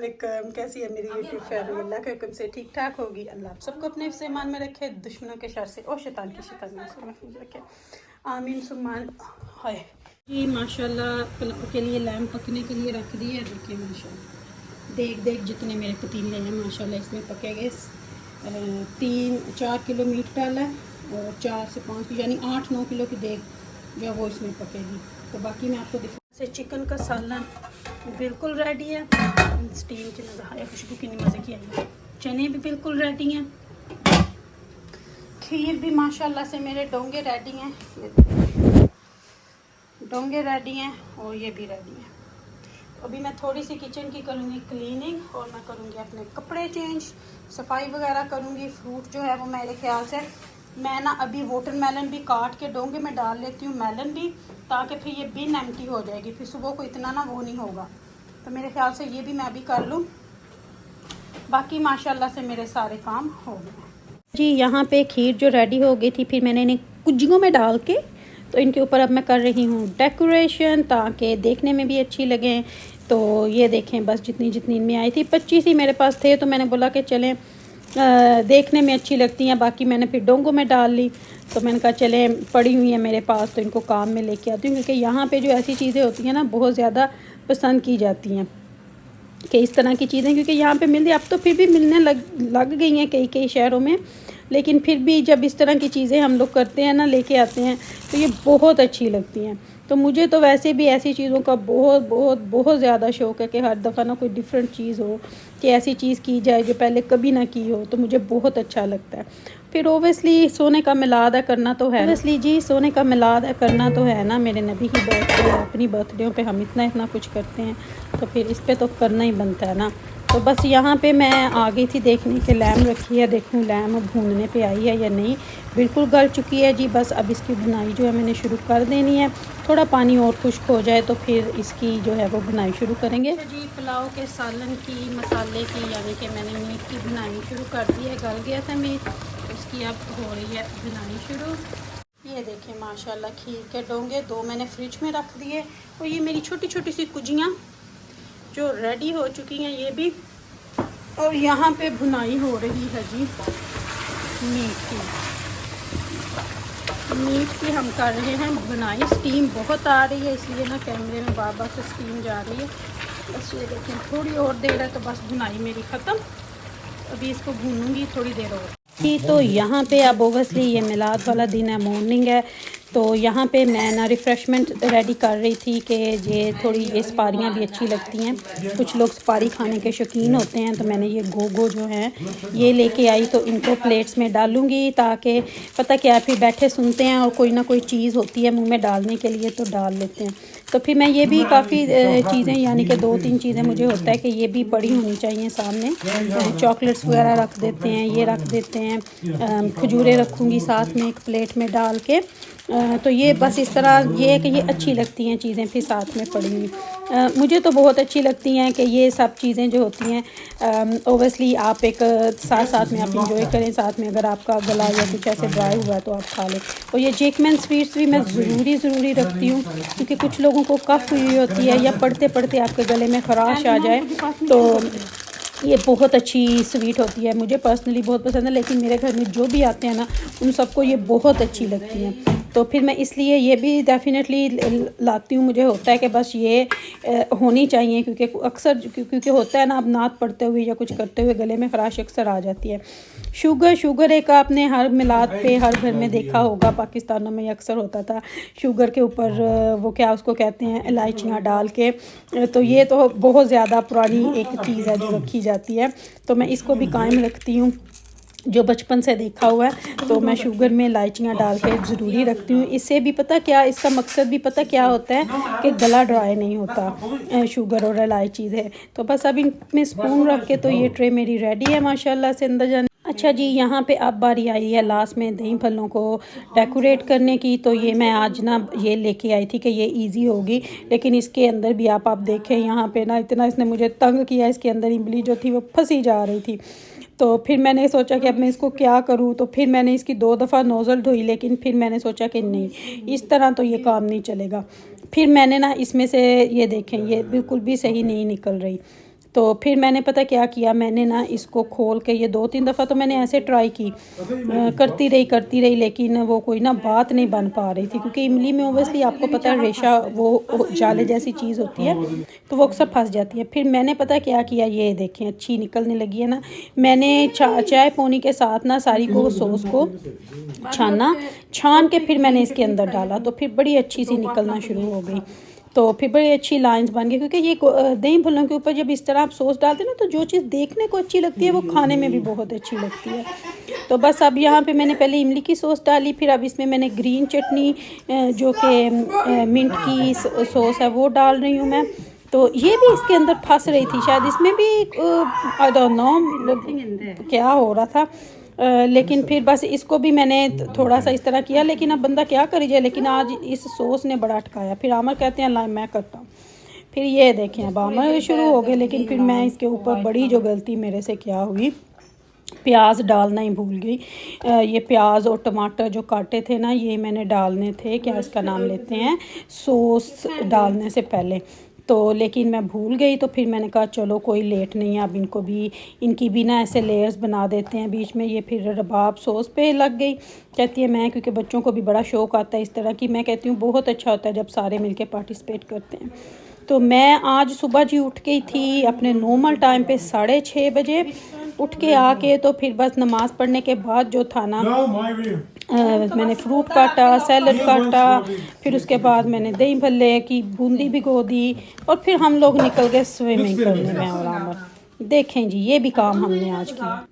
वालेकुम, कैसी है मेरी यूट्यूब फैमिली? अल्लाह के हुक्म से ठीक ठाक होगी। अल्लाह आप सबको अपने ईमान में रखे, दुश्मनों के शर से और शैतान की शैतानियों से महफूज रखे, आमीन सुमान। हाय जी, माशाल्लाह पुलाव के लिए लैम पकने के लिए रख दी है। देखिए माशाल्लाह, देख जितने मेरे पतीले हैं माशाल्लाह इसमें पके गए। 3-4 किलो मीट डाला है और 4 से 5 यानी 8-9 किलो की देग जो है वो इसमें पकेगी। तो बाकी मैं आपको दिखा से चिकन का सालन बिल्कुल रेडी है। स्टीम की नज़र खुशबू कितनी मज़े की आई है। चने भी बिल्कुल रेडी हैं। खीर भी माशाल्लाह से मेरे डोंगे रेडी हैं, डोंगे रेडी हैं और ये भी रेडी हैं। अभी मैं थोड़ी सी किचन की करूँगी क्लीनिंग और मैं करूँगी अपने कपड़े चेंज, सफाई वगैरह करूँगी। फ्रूट जो है वो मेरे ख्याल से मैं ना अभी वाटरमेलन भी काट के डोंगे में डाल लेती हूँ, मेलन भी, ताकि फिर ये बिन एम्प्टी हो जाएगी, फिर सुबह को इतना ना वो नहीं होगा। तो मेरे ख्याल से ये भी मैं अभी कर लूँ। बाकी माशाल्लाह से मेरे सारे काम हो गए जी। यहाँ पे खीर जो रेडी हो गई थी, फिर मैंने इन्हें कुज्जियों में डाल के तो इनके ऊपर अब मैं कर रही हूँ डेकोरेशन, ताकि देखने में भी अच्छी लगे। तो ये देखें, बस जितनी जितनी इनमें आई थी 25 ही मेरे पास थे, तो मैंने बोला कि चलें देखने में अच्छी लगती हैं। बाकी मैंने फिर डोंगों में डाल ली। तो मैंने कहा चलें पड़ी हुई हैं मेरे पास तो इनको काम में लेके आती हूँ, क्योंकि यहाँ पे जो ऐसी चीज़ें होती हैं ना बहुत ज़्यादा पसंद की जाती हैं कि इस तरह की चीज़ें, क्योंकि यहाँ पे मिलती, अब तो फिर भी मिलने लग गई हैं कई शहरों में, लेकिन फिर भी जब इस तरह की चीज़ें हम लोग करते हैं ना, लेके आते हैं, तो ये बहुत अच्छी लगती हैं। तो मुझे तो वैसे भी ऐसी चीज़ों का बहुत बहुत बहुत ज़्यादा शौक़ है कि हर दफ़ा ना कोई डिफरेंट चीज़ हो, कि ऐसी चीज़ की जाए जो पहले कभी ना की हो, तो मुझे बहुत अच्छा लगता है। फिर ओबियसली सोने का मिलाद है करना तो है, ओबियसली जी सोने का मिलाद है करना तो है ना। मेरे नबी की बर्थडे, अपनी बर्थडे पे हम इतना कुछ करते हैं, तो फिर इस पर तो करना ही बनता है ना। तो बस यहाँ पे मैं आ गई थी देखने के लैम रखी है, देखूँ लैम भूनने पे आई है या नहीं। बिल्कुल गल चुकी है जी। बस अब इसकी बुनाई जो है मैंने शुरू कर देनी है। थोड़ा पानी और खुश्क हो जाए तो फिर इसकी जो है वो बुनाई शुरू करेंगे जी। पुलाव के सालन की, मसाले की, यानी कि मैंने मीट की बुनाई शुरू कर दी है। गल गया था मीट, उसकी अब हो रही है बुनाई शुरू। ये देखें माशाल्लाह खीर के डोंगे 2 मैंने फ्रिज में रख दिए, और ये मेरी छोटी छोटी सी कुजियाँ जो रेडी हो चुकी हैं ये भी। और यहाँ पे भुनाई हो रही है जी मीट की हम कर रहे हैं बुनाई। स्टीम बहुत आ रही है, इसलिए ना कैमरे में बार बार से स्टीम जा रही है। बस ये देखें थोड़ी और देर है तो बस बुनाई मेरी ख़त्म। अभी इसको भूनूंगी थोड़ी देर और जी। तो यहाँ पे अब ओबियसली ये मिलाद वाला दिन है, मॉर्निंग है, तो यहाँ पे मैं ना रिफ़्रेशमेंट रेडी कर रही थी कि ये थोड़ी ये सुपारियाँ भी अच्छी लगती हैं। कुछ लोग सुपारी खाने के शौकीन होते हैं, तो मैंने ये गोगो जो हैं ये लेके आई, तो इनको प्लेट्स में डालूँगी, ताकि पता क्या फिर बैठे सुनते हैं और कोई ना कोई चीज़ होती है मुंह में डालने के लिए तो डाल लेते हैं। तो फिर मैं ये भी काफ़ी चीज़ें, यानी कि 2-3 चीज़ें मुझे होता है कि ये भी पड़ी होनी चाहिए सामने। चॉकलेट्स वगैरह रख देते हैं, ये रख देते हैं, खजूरें रखूँगी साथ में एक प्लेट में डाल के। तो ये बस इस तरह ये है कि ये अच्छी लगती हैं चीज़ें फिर साथ में पड़ी हुई। मुझे तो बहुत अच्छी लगती हैं कि ये सब चीज़ें जो होती हैं, ओबियसली आप एक साथ में आप इंजॉय करें, साथ में अगर आपका गला या कुछ ऐसे ड्राई हुआ तो आप खा लें। और ये जेकमैन स्वीट्स भी मैं ज़रूरी रखती हूँ, क्योंकि कुछ लोगों को कफ हुई होती है या पढ़ते पढ़ते आपके गले में खराश आ जाए, तो ये बहुत अच्छी स्वीट होती है। मुझे पर्सनली बहुत पसंद है, लेकिन मेरे घर में जो भी आते हैं ना उन सबको ये बहुत अच्छी लगती हैं। तो फिर मैं इसलिए ये भी डेफिनेटली लाती हूँ। मुझे होता है कि बस ये होनी चाहिए, क्योंकि अक्सर क्योंकि होता है ना, अब नात पढ़ते हुए या कुछ करते हुए गले में खराश अक्सर आ जाती है। शुगर एक आपने हर मिलाद पे हर घर में देखा होगा, पाकिस्तानों में अक्सर होता था शुगर के ऊपर वो क्या उसको कहते हैं, इलायचियाँ डाल के। तो ये तो बहुत ज़्यादा पुरानी एक चीज़ है जो रखी जाती है, तो मैं इसको भी कायम रखती हूँ, जो बचपन से देखा हुआ है। तो मैं शुगर में इलायचियाँ डाल के ज़रूरी रखती हूँ। इससे भी पता क्या, इसका मकसद भी पता क्या होता है कि गला ड्राई नहीं होता शुगर और इलायची है। तो बस अब इनमें स्पून रख के तो ये ट्रे मेरी रेडी है माशाल्लाह से अंदर जाने। अच्छा जी, यहाँ पे अब बारी आई है लास्ट में दही फलों को डेकोरेट करने की। तो ये मैं आज ना ये लेके आई थी कि ये इजी होगी, लेकिन इसके अंदर भी आप देखें यहाँ पे ना इतना इसने मुझे तंग किया। इसके अंदर इमली जो थी वो फंसी जा रही थी। तो फिर मैंने सोचा कि अब मैं इसको क्या करूँ, तो फिर मैंने इसकी 2 दफ़ा नोज़ल धोई, लेकिन फिर मैंने सोचा कि नहीं, इस तरह तो ये काम नहीं चलेगा। फिर मैंने ना इसमें से ये देखें ये बिल्कुल भी सही नहीं निकल रही। तो फिर मैंने पता क्या किया, मैंने ना इसको खोल के ये 2-3 दफ़ा तो मैंने ऐसे ट्राई की, करती रही, लेकिन वो कोई ना बात नहीं बन पा रही थी, क्योंकि इमली में ओबियसली आपको पता है रेशा वो जाले जैसी चीज़ होती है, तो वो अक्सर फंस जाती है। फिर मैंने पता क्या किया, ये देखें अच्छी निकलने लगी है ना। मैंने चाय पोनी के साथ ना सारी को सॉस को छान के फिर मैंने इसके अंदर डाला, तो फिर बड़ी अच्छी सी निकलना शुरू हो गई। तो फिर बड़ी अच्छी लाइंस बन गई, क्योंकि ये दही भल्लों के ऊपर जब इस तरह आप सॉस डालते हैं ना, तो जो चीज़ देखने को अच्छी लगती है वो खाने में भी बहुत अच्छी लगती है। तो बस अब यहाँ पे मैंने पहले इमली की सॉस डाली, फिर अब इसमें मैंने ग्रीन चटनी जो कि मिंट की सॉस है वो डाल रही हूँ मैं। तो ये भी इसके अंदर फंस रही थी, शायद इसमें भी आई डोंट नो क्या हो रहा था। लेकिन फिर बस इसको भी मैंने थोड़ा सा इस तरह किया, लेकिन अब बंदा क्या करी जाए। लेकिन आज इस सॉस ने बड़ा अटकाया। फिर आमर कहते हैं ला मैं करता हूँ। फिर ये देखें अब आमर शुरू हो गए, लेकिन फिर मैं इसके ऊपर बड़ी जो गलती मेरे से क्या हुई, प्याज डालना ही भूल गई। ये प्याज और टमाटर जो काटे थे ना, ये मैंने डालने थे, क्या इसका नाम लेते हैं, सॉस डालने से पहले। तो लेकिन मैं भूल गई, तो फिर मैंने कहा चलो कोई लेट नहीं है, अब इनको भी इनकी भी ना ऐसे लेयर्स बना देते हैं बीच में। ये फिर रबाब सॉस पे लग गई, कहती है मैं, क्योंकि बच्चों को भी बड़ा शौक़ आता है इस तरह की। मैं कहती हूँ बहुत अच्छा होता है जब सारे मिलके पार्टिसिपेट करते हैं। तो मैं आज सुबह जी उठ गई थी अपने नॉर्मल टाइम पे 6:30 बजे उठ के आके, तो फिर बस नमाज़ पढ़ने के बाद जो था ना, मैंने फ्रूट काटा, सैलड काटा, फिर उसके बाद मैंने दही भल्ले की बूंदी भिगो दी, और फिर हम लोग निकल गए स्विमिंग करने में। और देखें जी, ये भी काम हमने आज किया।